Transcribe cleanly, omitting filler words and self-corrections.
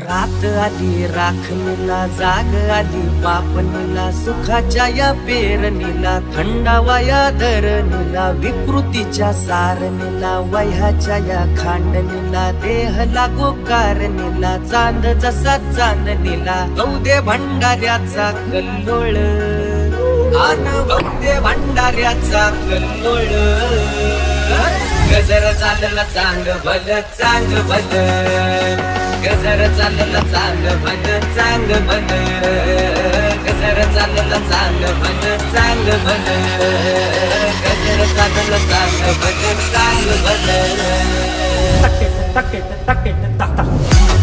रात आली राखणीला, जाग आली पापणीला, सुखाच्या या पेरणीला, थंडावा या धरणीला, विकृतीच्या सारणीला, वह्याच्या या खांडणीला, देह लागो कारणीला, चांद जसा चांदणीला, गौदे भंडाऱ्याचा कल्लोळ, अनुभवते भंडाऱ्याचा कल्लोळ. गजर चालला चांग भल चांग भल, गजर चालला चांग भल चांग भल, गजर चालला चांग भल चांग भल, गजर चालला चांग भल चांग भल. तक तक तक तक तक